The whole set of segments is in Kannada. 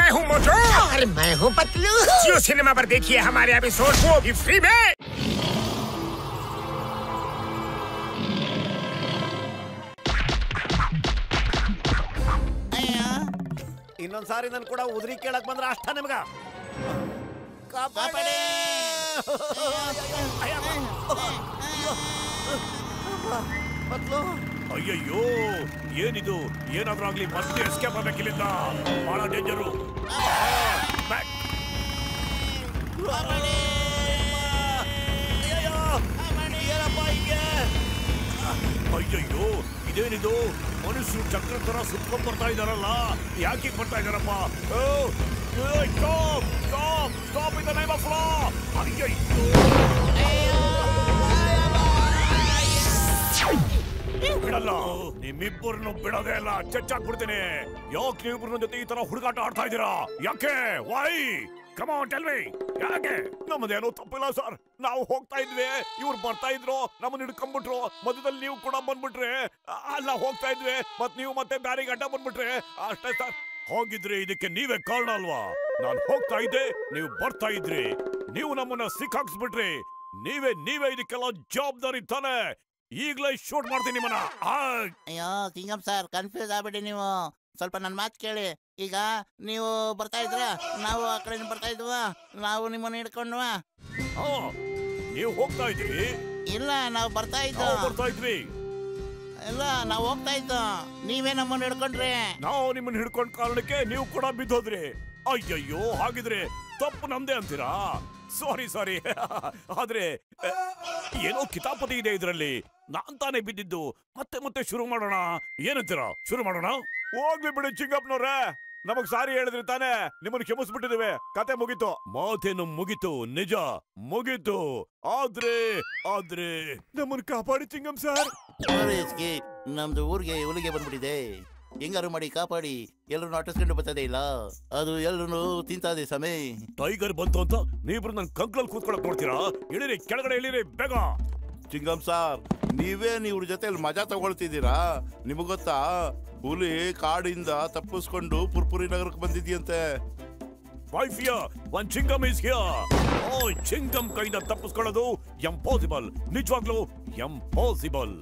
मैं हूँ मोटू और मैं हूँ पतलू। जियो सिनेमा पर देखिए हमारे एपिसोड को भी फ्री में। ಇನ್ನೊಂದ್ಸಾರಿ ನನ್ ಕೂಡ ಉದ್ರಿ ಕೇಳಕ್ ಬಂದ್ರ ಅಷ್ಟ ನಿಮ್ಗ ಕಾಪಾಡಿ. ಅಯ್ಯಯ್ಯೋ, ಏನಿದು? ಏನಾದ್ರೂ ಆಗ್ಲಿ ಮತ್ತೆ ಎಸ್ಕೇಪ್ ಆಗ್ಬೇಕಿಲ್ಲಿಂದ. ಬಹಳ ಡೇಂಜರು. ಅಯ್ಯಯ್ಯೋ, ಇದೇನಿದು? ಮನುಷ್ಯರು ಚಕ್ರ ತರ ಸುತ್ಕೊಂಡ್ ಬರ್ತಾ ಇದಾರಲ್ಲ, ಯಾಕೆ ಬರ್ತಾ ಇದಾರಪ್ಪ? Stop in the name of law. ಅಯ್ಯಯ್ಯೋ, ಬಿಡಲ್ಲ, ನಿಮ್ಮಿಬ್ಬರನ್ನು ಬಿಡೋದೇ ಇಲ್ಲ, ಚಚ್ಚಾಕ್ಬಿಡ್ತೀನಿ. ಯಾಕೆ ನೀವಿಬ್ರು ಜೊತೆ ಈ ತರ ಹುಡುಗಾಟ ಆಡ್ತಾ ಇದ್ದೀರಾ? ಯಾಕೆ? Why? Come on tell me. ಯಾಕೆ? ನಮ್ಮದೇನೋ ತಪ್ಪಿಲ್ಲ ಸರ್. ನಾವು ಹೋಗ್ತಾ ಇದ್ವಿ, ಇವ್ರು ಬರ್ತಾ ಇದ್ರು, ನಮ್ಮನ್ನ ಹಿಡ್ಕೊಂಡ್ಬಿಟ್ರು. ಮಧ್ಯದಲ್ಲಿ ನೀವು ಕೂಡ ಬಂದ್ಬಿಟ್ರೆ, ಅಲ್ಲ ಹೋಗ್ತಾ ಇದ್ವಿ, ಮತ್ ನೀವು ಮತ್ತೆ ದಾರಿಗೆ ಅಡ್ಡ ಬಂದ್ಬಿಟ್ರೆ ಅಷ್ಟೇ ಸರ್. ಹೋಗಿದ್ರೆ ಇದಕ್ಕೆ ನೀವೇ ಕಾರಣ ಅಲ್ವಾ? ನಾನು ಹೋಗ್ತಾ ಇದ್ದೆ, ನೀವು ಬರ್ತಾ ಇದ್ರಿ, ನೀವು ನಮ್ಮನ್ನ ಸಿಕ್ಕಾಕ್ಸ್ಬಿಟ್ರಿ. ನೀವೇ ಇದಕ್ಕೆಲ್ಲ ಜವಾಬ್ದಾರಿ ತಾನೆ. ಈಗಲೇ ಶೂಟ್ ಮಾಡ್ತೀನಿ ನಿಮ್ಮನ್ನ. ಅಯ್ಯೋ ಕಿಂಗಮ್ ಸರ್, ಕನ್ಫ್ಯೂಸ್ ಆಗ್ಬಿಡಿ ನೀವು. ಸ್ವಲ್ಪ ನನ್ನ ಮಾತು ಕೇಳಿ. ಈಗ ನೀವು ಬರ್ತಾ ಇದ್ರ, ನಾವು ಆ ಕಡೆ ಬರ್ತಾ ಇದ್ವ, ನಾವು ನಿಮ್ಮನ್ನ ಹಿಡ್ಕೊಂಡ್ವ. ನೀವು ಹೋಗ್ತಾ ಇದ್ರಿ? ಇಲ್ಲ, ನಾವು ಬರ್ತಾ ಇದ್ವಿ. ಇಲ್ಲ, ನಾವು ಹೋಗ್ತಾ ಇದ್ದೋ, ನೀವೇ ನಮ್ಮನ್ನ ಹಿಡ್ಕೊಂಡ್ರಿ. ನಾವು ನಿಮ್ಮನ್ನ ಹಿಡ್ಕೊಂಡ್ ಕಾರಣಕ್ಕೆ ನೀವು ಕೂಡ ಬಿದ್ದೋದ್ರಿ. ಅಯ್ಯಯ್ಯೋ, ಹಾಗಿದ್ರೆ ತಪ್ಪು ನಮ್ದೇ ಅಂತೀರಾ? ಸಾರಿ. ಆದ್ರೆ ಏನೋ ಕಿತಾಪತಿ ಇದೆ ಇದ್ರಲ್ಲಿ. ನಾನ್ ತಾನೇ ಬಿದ್ದಿದ್ದು. ಮತ್ತೆ ಶುರು ಮಾಡೋಣ ಏನಂತೀರಾ? ಶುರು ಮಾಡೋಣ. ಹೋಗ್ಲಿ ಬಿಡಿ ಚಿಂಗಪ್ಪನವ್ರೆ, ನಮಗ್ ಸಾರಿ ಹೇಳಿದ್ರಿ ತಾನೇ, ನಿಮ್ಮನ್ನು ಕ್ಷಮಿಸ್ಬಿಟ್ಟಿದ್ದೇವೆ, ಕತೆ ಮುಗೀತು. ಮಾತೇನು ಮುಗೀತು, ನಿಜ ಮುಗೀತು. ಆದ್ರೆ ನಮ್ಮನ್ನು ಕಾಪಾಡಿ ಚಿಂಗಂ ಸರ್. ನಮ್ದು ಊರಿಗೆ ಹುಲಿಗೆ ಬಂದ್ಬಿಟ್ಟಿದೆ. ಹೆಂಗಾರು ಮಾಡಿ ಕಾಪಾಡಿ. ಎಲ್ಲರೂ ಅಟ್ಟಿಸ್ಕೊಂಡು ಬರ್ತದೆ ಇಲ್ಲ, ಅದು ಎಲ್ಲರೂ ತಿಂತದೆ ಸಮಯ. ಟೈಗರ್ ಬಂತು ಅಂತ ನೀವಿಬ್ರು ನನ್ ಕಂಕ್ಳಲ್ಲಿ ಕೂತ್ಕೊಳಕ್ ನೋಡ್ತೀರಾ? ಇಳಿರಿ, ಕೆಳಗಡೆ ಇಳಿರಿ ಬೇಗ. ಚಿಂಗಂ ಸಾರ್, ನೀವ್ರ ಜೊತೆಲಿ ಮಜಾ ತಗೊಳ್ತಿದ್ದೀರಾ? ನಿಮಗ್ ಗೊತ್ತಾ, ಹುಲಿ ಕಾಡಿಂದ ತಪ್ಪಿಸ್ಕೊಂಡು ಪುರ್ಪುರಿ ನಗರಕ್ಕೆ ಬಂದಿದ್ಯಂತೆ. ಒಂದ್ ಚಿಂಗಮ್ ಇಸ್ ಹಿಯರ್. ಚಿಂಗಮ್ ಕೈಯಿಂದ ತಪ್ಪಿಸ್ಕೊಳ್ಳೋದು ಇಂಪಾಸಿಬಲ್, ನಿಜವಾಗ್ಲೂ ಇಂಪಾಸಿಬಲ್.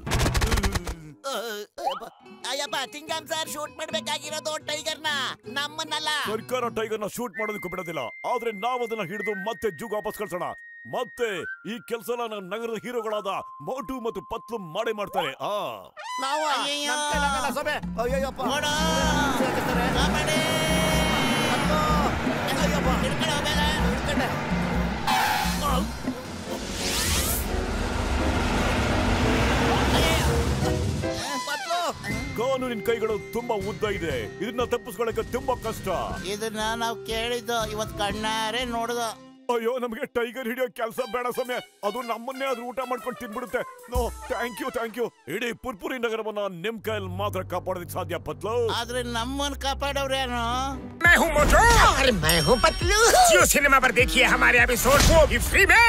ಅಯ್ಯಪ್ಪ, ಚಿಂಗಮ್ ಸರ್ ಶೂಟ್ ಮಾಡ್ಬೇಕಾಗಿರೋದು ಟೈಗರ್ನ, ನಮ್ಮನ್ನಲ್ಲ. ಸರ್ಕಾರ ಟೈಗರ್ನ ಶೂಟ್ ಮಾಡೋದಕ್ಕೂ ಬಿಡೋದಿಲ್ಲ. ಆದ್ರೆ ನಾವು ಅದನ್ನ ಹಿಡಿದು ಮತ್ತೆ ಜೂಗ್ ವಾಪಸ್ ಕಳ್ಸೋಣ. ಮತ್ತೆ ಈ ಕೆಲಸನ ನಗರದ ಹೀರೋಗಳಾದ ಮೋಟು ಮತ್ತು ಪತ್ಲು ಮಾಡ್ತಾರೆ. ಕಾನೂನಿನ ಕೈಗಳು ತುಂಬಾ ಉದ್ದ ಇದೆ, ಇದನ್ನ ತಪ್ಪಿಸ್ಕೊಳ್ಳಕ್ಕೆ ತುಂಬಾ ಕಷ್ಟ. ಇದನ್ನ ನಾವು ಕೇಳಿದ್ದು, ಇವತ್ ಕಣ್ಣಾರೆ ನೋಡ್ದ. ಅಯ್ಯೋ, ನಮ್ಗೆ ಟೈಗರ್ ಹಿಡಿಯೋ ಕೆಲಸ ಬೇಡ ಸಮಯ, ಅದು ನಮ್ಮನ್ನೇ ಆದ್ರೂ ಊಟ ಮಾಡ್ಕೊಂಡು ತಿನ್ಬಿಡುತ್ತೆ. No, thank you. ಇಡೀ ಪುರ್ಪುರಿ ನಗರವನ್ನ ನಿಮ್ ಕೈಯಲ್ಲಿ ಮಾತ್ರ ಕಾಪಾಡೋದಕ್ಕೆ ಸಾಧ್ಯ ಪತ್ಲು. ಆದ್ರೆ ನಮ್ಮನ್ನ ಕಾಪಾಡೋರೇನು? मैं हूँ मोटू और मैं हूँ पतलू। जियो सिनेमा पर देखिए हमारे एपिसोड को भी फ्री में।